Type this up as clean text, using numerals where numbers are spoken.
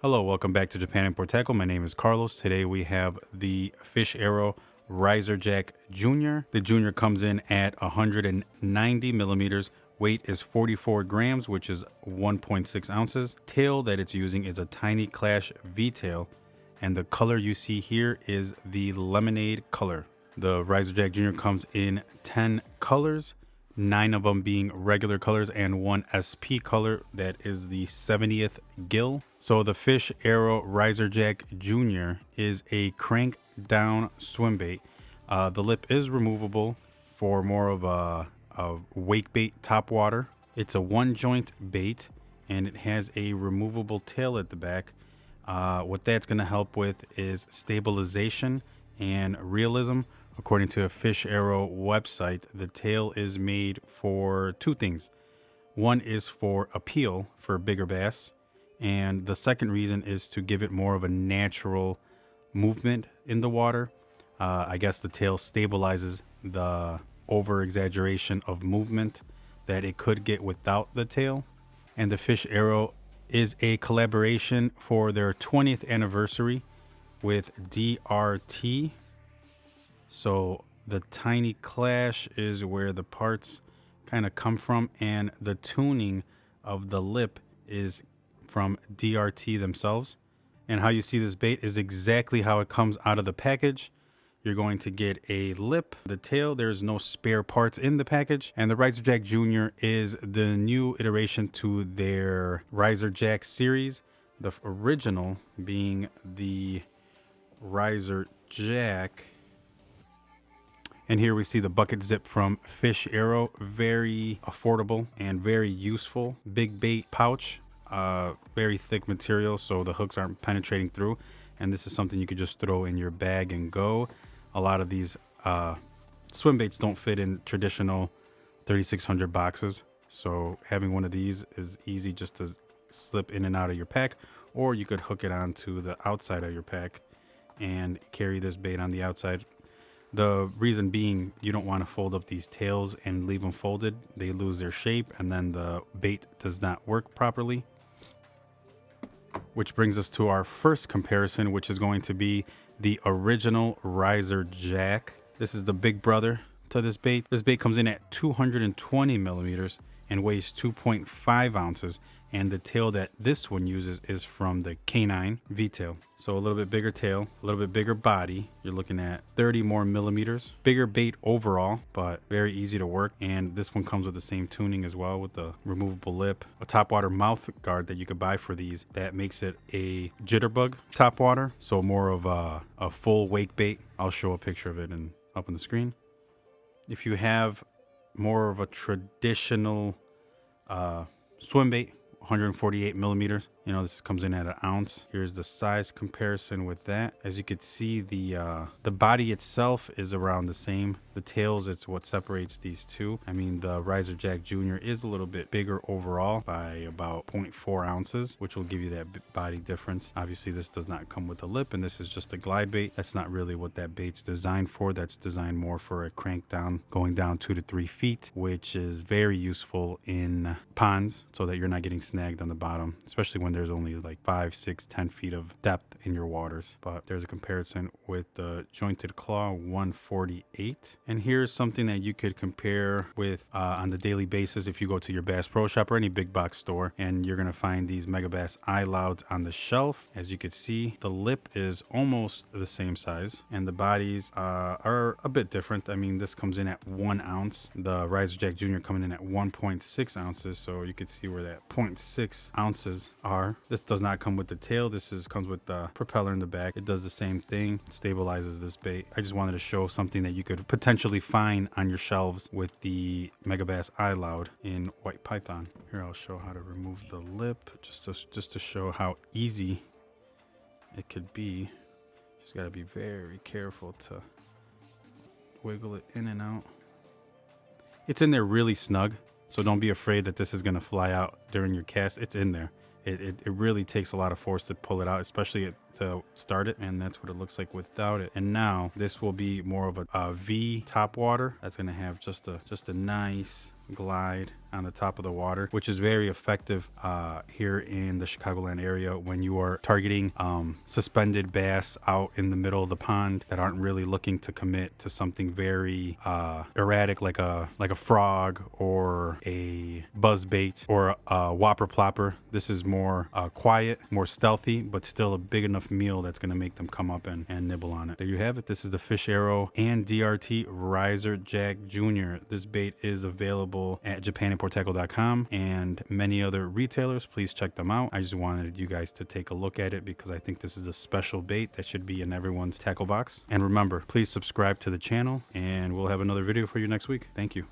Hello, welcome back to Japan Import Tackle. My name is Carlos. Today we have the Fish Arrow Riser Jack Junior. The Junior comes in at 190 millimeters. Weight is 44 grams, which is 1.6 ounces. Tail that it's using is a Tiny Clash V-tail, and the color you see here is the lemonade color. The Riser Jack Junior comes in 10 colors, 9 of them being regular colors and 1 SP color that is the 70th gill. So the Fish Arrow Riser Jack Junior is a crank down swim bait. The lip is removable for more of a wake bait top water. It's a one joint bait and it has a removable tail at the back. What that's going to help with is stabilization and realism. According to a Fish Arrow website, the tail is made for two things. One is for appeal for bigger bass, and the second reason is to give it more of a natural movement in the water. I guess the tail stabilizes the over exaggeration of movement that it could get without the tail. And the Fish Arrow is a collaboration for their 20th anniversary with DRT. So the Tiny Clash is where the parts kind of come from, and the tuning of the lip is from DRT themselves. And how you see this bait is exactly how it comes out of the package. You're going to get a lip, the tail. There's no spare parts in the package. And the Riser Jack Junior is the new iteration to their Riser Jack series. The original being the Riser Jack. And here we see the bucket zip from Fish Arrow. Very affordable and very useful. Big bait pouch. Very thick material so the hooks aren't penetrating through. And this is something you could just throw in your bag and go. A lot of these swim baits don't fit in traditional 3600 boxes. So having one of these is easy just to slip in and out of your pack. Or you could hook it onto the outside of your pack and carry this bait on the outside. The reason being, you don't want to fold up these tails and leave them folded. They lose their shape and then the bait does not work properly. Which brings us to our first comparison, which is going to be the original Riser Jack. This is the big brother to this bait. This bait comes in at 220 millimeters and weighs 2.5 ounces. And the tail that this one uses is from the K9 V-tail. So a little bit bigger tail, a little bit bigger body. You're looking at 30 more millimeters. Bigger bait overall, but very easy to work. And this one comes with the same tuning as well with the removable lip. A topwater mouth guard that you could buy for these that makes it a jitterbug topwater. So more of a full wake bait. I'll show a picture of it up on the screen. If you have more of a traditional swim bait, 148 millimeters, this comes in at an ounce. Here's the size comparison with that. As you could see, the body itself is around the same. The tails, it's what separates these two. I mean, the Riser Jack Junior is a little bit bigger overall by about 0.4 ounces, which will give you that body difference. Obviously, this does not come with a lip, and this is just a glide bait. That's not really what that bait's designed for. That's designed more for a crank down, going down 2 to 3 feet, which is very useful in ponds so that you're not getting snagged on the bottom, especially when there's only like 5, 6, 10 feet of depth in your waters. But there's a comparison with the Jointed Claw 148. And here's something that you could compare with on the daily basis if you go to your Bass Pro Shop or any big box store, and you're going to find these Megabass iLouds on the shelf. As you can see, the lip is almost the same size and the bodies are a bit different. I mean, this comes in at 1 ounce. The Riser Jack Junior coming in at 1.6 ounces. So you could see where that 0.6 ounces are are. This does not come with the tail. This comes with the propeller in the back. It does the same thing, stabilizes this bait. I just wanted to show something that you could potentially find on your shelves with the Megabass iLoud in white python. Here, I'll show how to remove the lip, just to show how easy it could be. Just got to be very careful to wiggle it in and out. It's in there really snug, so don't be afraid that this is going to fly out during your cast. It's in there. It really takes a lot of force to pull it out, especially to start it, and that's what it looks like without it. And now this will be more of a V top water. That's going to have just a nice glide on the top of the water, which is very effective here in the Chicagoland area when you are targeting suspended bass out in the middle of the pond that aren't really looking to commit to something very erratic, like a frog or a buzz bait or a whopper plopper. This is more quiet, more stealthy, but still a big enough meal that's going to make them come up and nibble on it. There you have it. This is the Fish Arrow and DRT Riser Jack Jr. This bait is available at JapanImportTackle.com and many other retailers. Please check them out. I just wanted you guys to take a look at it because I think this is a special bait that should be in everyone's tackle box. And remember, please subscribe to the channel and we'll have another video for you next week. Thank you.